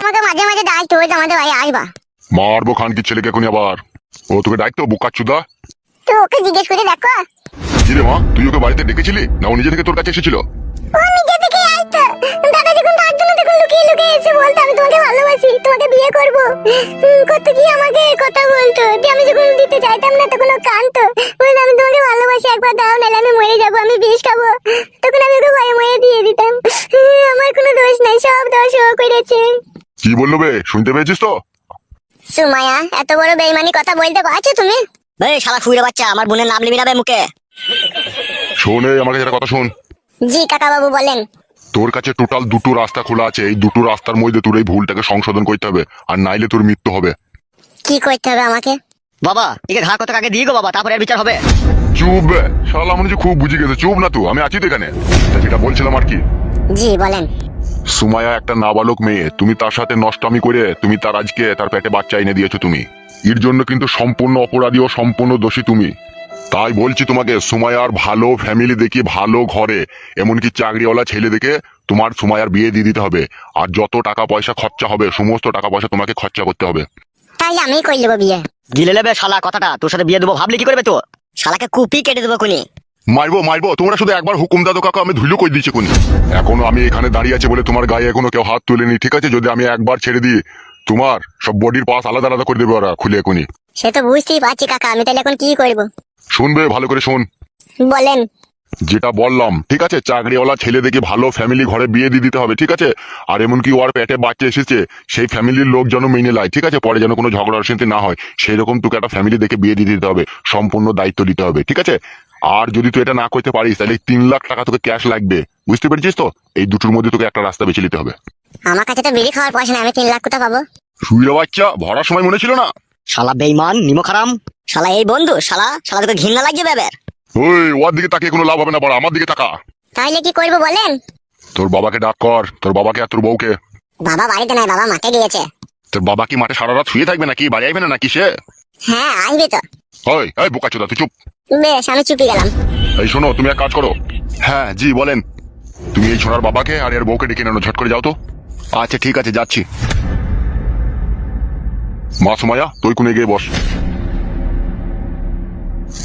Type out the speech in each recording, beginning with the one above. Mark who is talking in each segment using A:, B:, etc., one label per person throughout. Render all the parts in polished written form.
A: আমাকে মাঝে মাঝে ডাকতো ওই যে আমাদের ভাই আসবা।
B: মারবো খান কি ছেলেকে এখনই আবার। ও তোকে ডাকতো বুকাচুদা?
A: তো ওকে জিজ্ঞেস করে দেখো।
B: কি রে মা, তুই ওকে বাড়িতে ডেকেছিলি না ও নিজে থেকে তোর কাছে এসেছিল?
A: ও নিজে থেকে আসতো। দাদা যখন থাকতো না তখন লুকিয়ে লুকিয়ে এসে বলতো আমি তোমাকে ভালোবাসি, তোমাকে বিয়ে করবো। কত কি আমাকে কথা বলতো, যে আমি যখন দিতে চাইতাম না তখন ও কাঁদতো, বলতো আমি তোমাকে ভালোবাসি, একবার দাও নাহলে আমি মরে যাবো, আমি বিষ খাবো। তখন আমি ওকে ভয়ে মরে দিয়ে দিতাম। আমার কোনো দোষ নাই, সব দোষ ও করেছে।
B: কি বললো বে, শুনতে পেয়েছিস তো?
A: সুমাইয়া, এত বড় বেইমানি কথা বলতে পারছো তুমি?
C: এই শালা ফুইরে বাচ্চা, আমার বোনের নাম নিবি না বে মুখে।
B: শোন, আমাকে যেটা কথা শোন।
A: জি কাকা বাবু বলেন।
B: তোর কাছে টোটাল দুটো রাস্তা খোলা আছে, এই দুটো রাস্তার মধ্যে তোর এই ভুলটাকে সংশোধন করতে হবে, আর নাইলে তোর মৃত্যু হবে।
A: কি করতে হবে আমাকে?
C: বাবা একে ঘা কত আগে দিয়ে গো বাবা, তারপরে এর বিচার হবে।
B: চুপ বে, শালা মনে হচ্ছে খুব বুঝে গেছে। চুপ না, তো আমি আছি তো এখানে। তা যেটা বলছিলাম আর কি,
A: জি বলেন।
B: সুমাইয়া একটা নাবালক মেয়ে, তুমি তার সাথে নষ্টামি করে তুমি তার আজকে তার পেটে বাচ্চা এনে দিয়েছো। তুমি এর জন্য কিন্তু সম্পূর্ণ অপরাধী ও সম্পূর্ণ দোষী তুমি। তাই বলছি তোমাকে, সুমাইয়ার ভালো ফ্যামিলি দেখি, ভালো ঘরে, এমনকি চাকরিওয়ালা ছেলে দেখে তোমার সুমাইয়ার বিয়ে দিয়ে দিতে হবে। আর যত টাকা পয়সা খরচা হবে সমস্ত টাকা পয়সা তোমাকে খরচা করতে হবে।
A: তাইলে আমি করে নেবো বিয়ে।
C: গিলে নেবে শালা কথাটা, তোর সাথে বিয়ে দেবো ভাবলি কি করবে তো? শালাকে কুপি কেটে দেবো কোনি।
B: মারবো মারবো, তোমরা শুধু একবার হুকুম দাদো কাকা, আমি ধুলো করে দিচ্ছি কোনি। এখনো আমি এখানে দাঁড়িয়ে আছে বলে তোমার গায়ে এখনো কেউ হাত তুলেনি, ঠিক আছে? যদি আমি একবার ছেড়ে দিই, তোমার সব বডির পাস আলাদা আলাদা করে দেবে ওরা খুলে এখনই।
A: সে তো বুঝতেই পারছি কাকা, আমি তাহলে এখন কি করব?
B: শুনবে ভালো করে, শোন
A: বলেন।
B: যেটা বললাম, ঠিক আছে? চাকরিওয়ালা ছেলে দেখে ভালো ফ্যামিলি ঘরে বিয়ে দিয়ে দিতে হবে, ঠিক আছে? আর এমনকি ওর পেটে বাচ্চা এসেছে, সেই ফ্যামিলির লোক যেন মেনে নেয়, ঠিক আছে? পরে যেন কোনো ঝগড়া অশান্তি না হয়, সেই রকম তোকে একটা ফ্যামিলি দেখে বিয়ে দিয়ে দিতে হবে, সম্পূর্ণ দায়িত্ব দিতে হবে, ঠিক আছে? আর যদি তুই এটা না করতে পারিস তাহলে 3 লাখ টাকা তোকে ক্যাশ লাগবে, বুঝতে পেরেছিস তো? এই দুটোর মধ্যে তোকে একটা রাস্তা বেছে নিতে হবে।
A: আমার কাছে তো বিড়ি খাওয়ার পয়সা নেই, আমি 3 লাখ কোথা পাবো?
B: শুইরা বাচ্চা, ভরার সময় মনে ছিল না?
C: শালা বেইমান নিমখারাম শালা, এই বন্ধু শালা, শালা তোকে ঘৃণা লাগছে বেবের।
B: ওই ওর দিকে তাকিয়ে কোনো লাভ হবে না, বড় আমার দিকে তাকা।
A: তাইলে কি করবো বলেন?
B: তোর বাবাকে ডাক কর, তোর বাবাকে আর তোর বউকে।
A: বাবা বাড়িতে নাই, বাবা মাঠে গিয়েছে।
B: তোর বাবা কি মাঠে সারা রাত শুয়ে থাকবে নাকি? বাড়ি আসবে না নাকি সে?
A: হ্যাঁ আসবে তো।
B: ওই এই বোকাচোদা, তুই চুপ।
A: বেশ, আমি চুপি গেলাম।
B: এই শোনো, তুমি এক কাজ করো। হ্যাঁ জি বলেন। তুমি এই ছোড়ার বাবাকে আর এর বউকে ডেকে নেনো, ঝট করে যাও তো। আচ্ছা ঠিক আছে, যাচ্ছি। মা সুমাইয়া, তুই কোনে গিয়ে বস।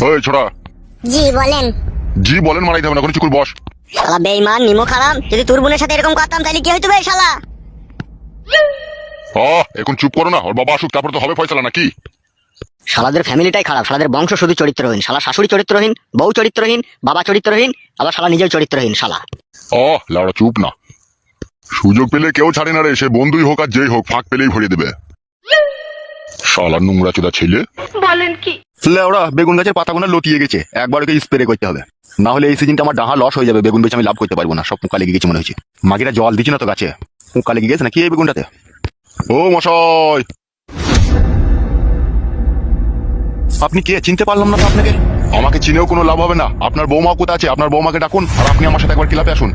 B: ওই ছোড়া।
A: জি বলেন।
B: জি বলেন মারাইতে হবে না, কোনো চুকুর বস।
C: শালা বেইমান নিমখারাম, যদি তোর বোনের সাথে এরকম করতাম তাহলে কি হইতো বে শালা?
B: এখন চুপ করো না, ওর বাবা আসুক তারপর তো হবে ফয়সালা, নাকি?
C: শালাদের ফ্যামিলিটাই খারাপ, শালাদের বংশ শুধু চরিত্রহীন। শালা শাশুড়ি চরিত্রহীন, বউ চরিত্রহীন, বাবা চরিত্রহীন, আবার শালা নিজেও চরিত্রহীন শালা।
B: লাউড়া চুপ না। সুযোগ পেলে কেউ ছাড়ে না রে, সে বন্ধুই হোক আর যেই হোক, ফাঁক পেলেই ভরিয়ে দেবে। শালা নোংরা চোদা ছেলে।
D: বলেন কি?
B: লেওড়া বেগুন গাছের পাতাগুলো লতিয়ে গেছে, একবার ওকে স্প্রে করতে হবে, না হলে এই সিজনটা আমার ডাহা লস হয়ে যাবে। বেগুন বেচে আমি লাভ করতে পারবো না, সব পোকা লেগে গেছে মনে হচ্ছে। মাগিরা জল দিচ্ছে না তো গাছে, পোকা লেগে গেছে নাকি এই বেগুনটাতে? ও মশাই, আপনি কে? চিনতে পারলাম না তো আপনাকে। আমাকে চিনেও কোনো লাভ হবে না। আপনার বৌমা কোথায় আছে? আপনার বৌমাকে ডাকুন, আর আপনি আমার সাথে একবার ক্লাবে আসুন।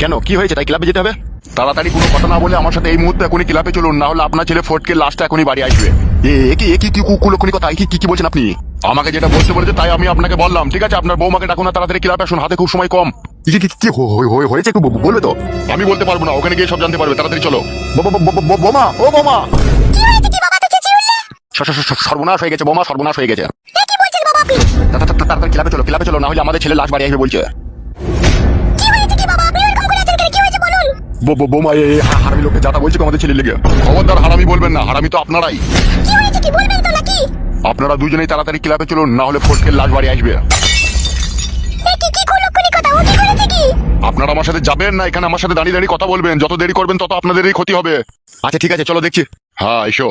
B: কেন, কি হয়েছে? তাই ক্লাবে যেতে হবে? তাড়াতাড়ি কোনো কথা না বলে আমার সাথে এই মুহূর্তে এখনই ক্লাবে চলুন, না হলে আপনার ছেলে ফটকে লাস্টটা এখনই বাড়ি আসবে। কি কুকুলক্ষণী কথা, কি বলছেন আপনি? আমাকে যেটা বলতে বলেছে তাই আমি আপনাকে বললাম, ঠিক আছে? আপনার বৌমাকে ডাকুন, না তাড়াতাড়ি ক্লাবে আসুন, হাতে খুব সময় কম। কি হয়েছে একটু বলবে তো? আমি বলতে পারবো না, ওখানে গিয়ে সব জানতে পারবে। তাড়াতাড়ি চলো। বোমা, ও বোমা!
A: কি হয়েছে কি বাবা, তো চেঁচিয়ে উঠলে?
B: সর্বনাশ হয়ে গেছে বোমা, সর্বনাশ হয়ে গেছে।
A: কি বলছেন বাবা আপনি?
B: তাড়াতাড়ি ক্লাবে চলো, না হলে আমাদের ছেলে লাশ বাড়ি আসবে বলছে।
A: কি হয়েছে কি বাবা, আপনি এরকম করে আছেন কেন? কি হয়েছে বলুন।
B: বোমা, হারামি লোককে যাতা বলছে আমাদের ছেলে লেগে। খবরদার হারামি বলবেন না, হারামি তো আপনারাই।
A: কি হয়েছে কি বলবেন তো নাকি?
B: আপনারা দুজনেই তাড়াতাড়ি ক্লাবে চলুন, না হলে ফটকের লাশ বাড়ি আসবে।
A: কি কুলক্ষণী কথা, ও কি করেছে কি?
B: আপনারা আমার সাথে যাবেন না, এখানে আমার সাথে দাঁড়িয়ে দাঁড়িয়ে কথা বলবেন। যত দেরি করবেন তত আপনাদেরই ক্ষতি হবে। আচ্ছা ঠিক আছে, চলো দেখছি। হ্যাঁ এসো।